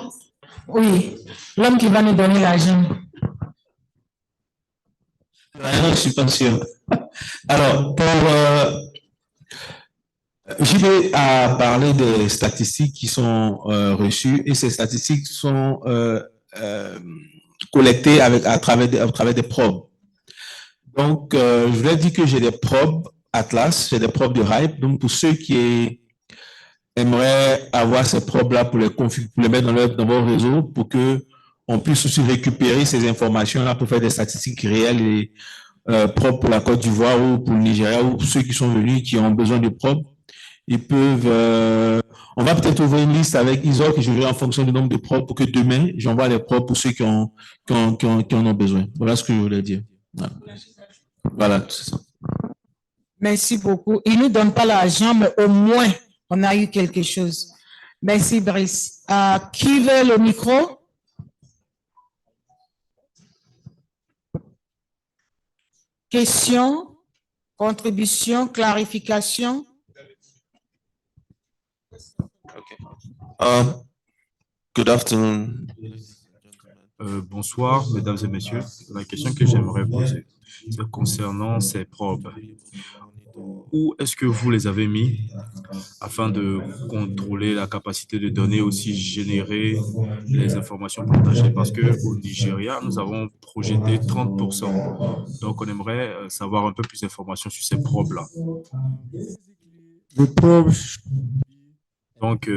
Speaker 1: Oui, l'homme qui va nous donner l'argent.
Speaker 3: Je ne suis pas sûr. Alors, JB a parlé des statistiques qui sont reçues, et ces statistiques sont collectées à travers des probes. Donc, je voulais dire que j'ai des probes Atlas, j'ai des probes de Hype. Donc, pour ceux qui aimeraient avoir ces probes-là pour les mettre dans vos réseaux, pour qu'on puisse aussi récupérer ces informations-là pour faire des statistiques réelles et propres pour la Côte d'Ivoire ou pour le Nigeria, ou pour ceux qui sont venus, qui ont besoin de probes. Ils peuvent... on va peut-être ouvrir une liste avec Isor que je verrai en fonction du nombre de probes pour que demain, j'envoie les probes pour ceux qui en ont besoin. Voilà ce que je voulais dire. Voilà, c'est ça.
Speaker 1: Merci beaucoup. Il ne nous donne pas l'argent, mais au moins, on a eu quelque chose. Merci, Brice. Qui veut le micro? Question, contribution, clarification?
Speaker 3: Okay. Good afternoon.
Speaker 4: Bonsoir, mesdames et messieurs. La question que j'aimerais poser, c'est concernant ces probes. Où est-ce que vous les avez mis afin de contrôler la capacité de données, aussi générer les informations partagées? Parce qu'au Nigeria, nous avons projeté 30%. Donc, on aimerait savoir un peu plus d'informations sur ces probes-là.
Speaker 2: The probes
Speaker 4: Donc,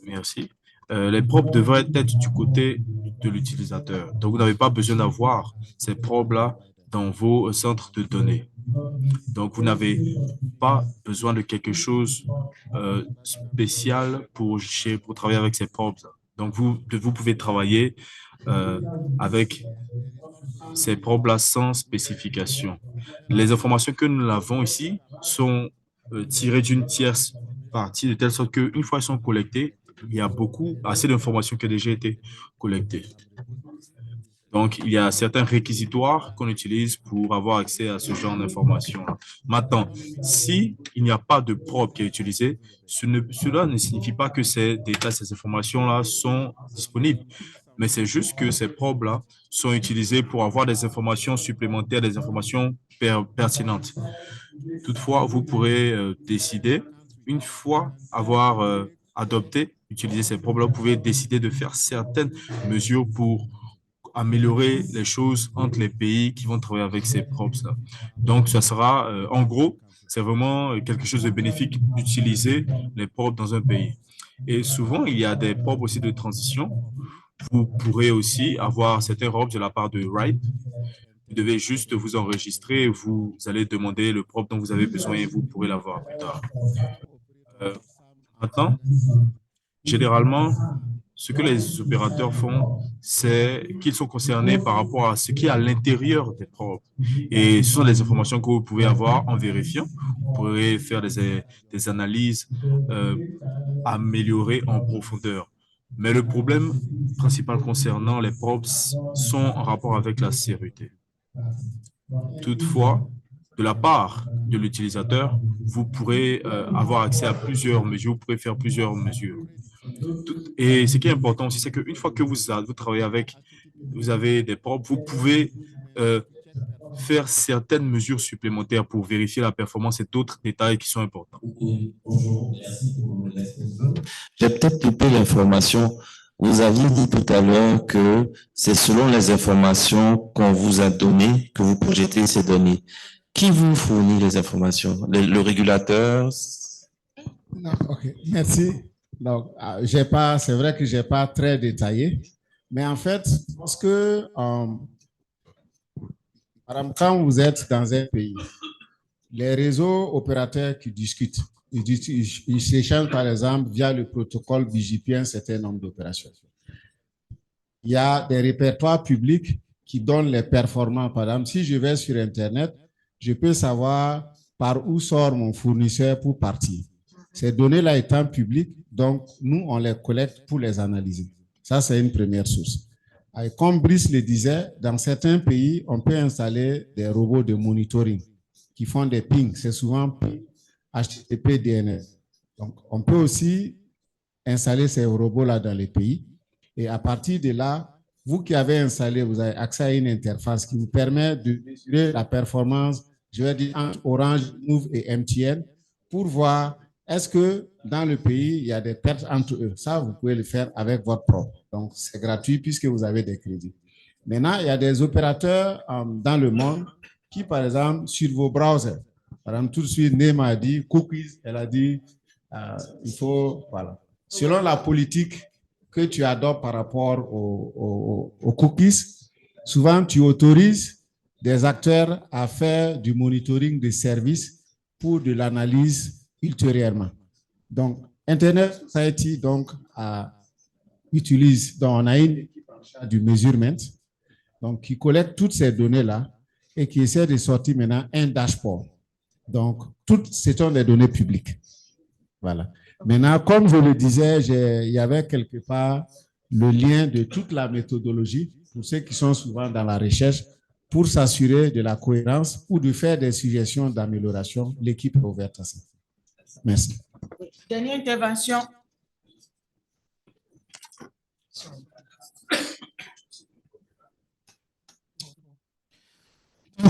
Speaker 4: merci. Les probes devraient être du côté de l'utilisateur. Donc, vous n'avez pas besoin d'avoir ces probes-là dans vos centres de données. Donc, vous n'avez pas besoin de quelque chose spécial pour travailler avec ces probes. Donc, vous pouvez travailler avec ces probes-là sans spécification. Les informations que nous avons ici sont tirées d'une tierce partie, de telle sorte qu'une fois elles sont collectées, il y a assez d'informations qui ont déjà été collectées. Donc, il y a certains réquisitoires qu'on utilise pour avoir accès à ce genre d'informations. Maintenant, si il n'y a pas de probe qui est utilisé, cela ne signifie pas que ces détails, ces informations-là sont disponibles. Mais c'est juste que ces probes-là sont utilisées pour avoir des informations supplémentaires, des informations pertinentes. Toutefois, vous pourrez décider, une fois avoir adopté, utilisé ces probes-là, vous pouvez décider de faire certaines mesures pour améliorer les choses entre les pays qui vont travailler avec ces probes-là. Donc, ça sera, en gros, c'est vraiment quelque chose de bénéfique d'utiliser les probes dans un pays. Et souvent, il y a des probes aussi de transition. Vous pourrez aussi avoir certaines probes de la part de RIPE. Vous devez juste vous enregistrer, vous allez demander le probe dont vous avez besoin et vous pourrez l'avoir plus tard. Maintenant, généralement, ce que les opérateurs font, c'est qu'ils sont concernés par rapport à ce qui est à l'intérieur des probes. Et ce sont des informations que vous pouvez avoir en vérifiant. Vous pourrez faire des analyses améliorées en profondeur. Mais le problème principal concernant les probes sont en rapport avec la sécurité. Toutefois, de la part de l'utilisateur, vous pourrez avoir accès à plusieurs mesures, vous pourrez faire plusieurs mesures. Et ce qui est important aussi, c'est qu'une fois que vous travaillez avec, vous avez des probes, vous pouvez faire certaines mesures supplémentaires pour vérifier la performance et d'autres détails qui sont importants.
Speaker 5: Bonjour, merci pour l'exposition. J'ai peut-être coupé l'information. Vous aviez dit tout à l'heure que c'est selon les informations qu'on vous a données que vous projetez ces données. Qui vous fournit les informations? Le régulateur?
Speaker 2: Non, ok, merci. Donc, c'est vrai que j'ai pas très détaillé, mais en fait, parce que quand vous êtes dans un pays, les réseaux opérateurs qui discutent, ils s'échangent par exemple via le protocole BGP un certain nombre d'opérations. Il y a des répertoires publics qui donnent les performances. Par exemple, si je vais sur Internet, je peux savoir par où sort mon fournisseur pour partir. Ces données-là étant publiques, donc nous, on les collecte pour les analyser. Ça, c'est une première source. Et comme Brice le disait, dans certains pays, on peut installer des robots de monitoring qui font des pings. C'est souvent HTTP, DNS. Donc, on peut aussi installer ces robots-là dans les pays. Et à partir de là, vous qui avez installé, vous avez accès à une interface qui vous permet de mesurer la performance, je vais dire, entre Orange, Move et MTN pour voir est-ce que dans le pays, il y a des pertes entre eux. Ça, vous pouvez le faire avec votre propre. Donc, c'est gratuit puisque vous avez des crédits. Maintenant, il y a des opérateurs dans le monde qui, par exemple, sur vos browsers, par exemple, tout de suite, Nema a dit cookies, elle a dit il faut, voilà. Selon la politique que tu adoptes par rapport aux cookies, souvent tu autorises des acteurs à faire du monitoring des services pour de l'analyse ultérieurement. Donc, Internet Society donc, utilise, donc on a une équipe en charge du measurement, donc qui collecte toutes ces données-là et qui essaie de sortir maintenant un dashboard. Donc, toutes ce sont des données publiques. Voilà. Maintenant, comme je le disais, il y avait quelque part le lien de toute la méthodologie pour ceux qui sont souvent dans la recherche pour s'assurer de la cohérence ou de faire des suggestions d'amélioration. L'équipe est ouverte à ça. Merci.
Speaker 1: Dernière intervention.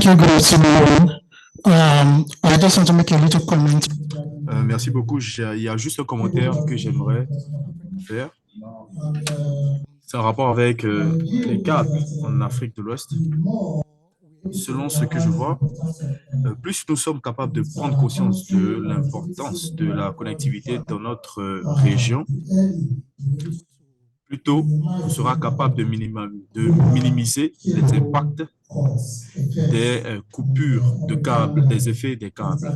Speaker 6: you, good afternoon. I just want to make a little comment.
Speaker 4: Merci beaucoup. Il y a juste un commentaire que j'aimerais faire. C'est en rapport avec les câbles en Afrique de l'Ouest. Selon ce que je vois, plus nous sommes capables de prendre conscience de l'importance de la connectivité dans notre région, plus tôt on sera capable de minimiser les impacts des coupures de câbles, des effets des câbles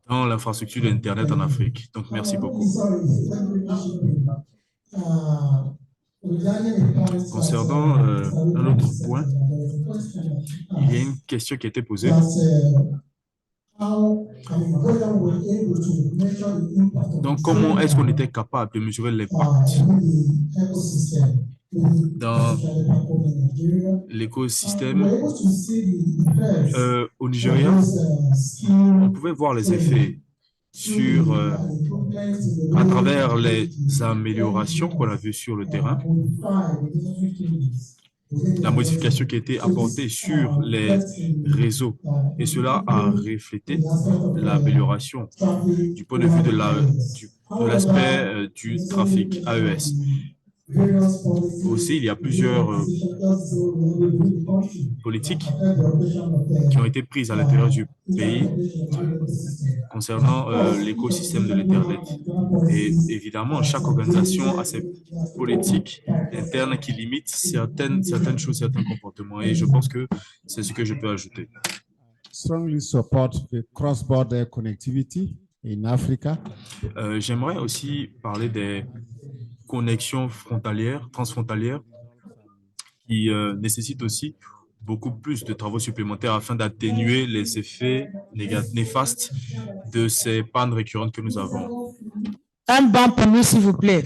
Speaker 4: dans l'infrastructure d'Internet en Afrique. Donc, merci beaucoup. Concernant un autre point, il y a une question qui a été posée. Donc, comment est-ce qu'on était capable de mesurer l'impact dans l'écosystème au Nigeria? On pouvait voir les effets à travers les améliorations qu'on a vues sur le terrain, la modification qui a été apportée sur les réseaux, et cela a reflété l'amélioration du point de vue de l'aspect du trafic AES. Aussi, il y a plusieurs politiques qui ont été prises à l'intérieur du pays concernant l'écosystème de l'Internet. Et évidemment, chaque organisation a ses politiques internes qui limitent certaines choses, certains comportements. Et je pense que c'est ce que je peux ajouter.
Speaker 2: Strongly support the cross-border connectivity in Africa.
Speaker 4: J'aimerais aussi parler des connexions transfrontalières, qui nécessitent aussi beaucoup plus de travaux supplémentaires afin d'atténuer les effets néfastes de ces pannes récurrentes que nous avons.
Speaker 1: Un banc pour nous, s'il vous plaît.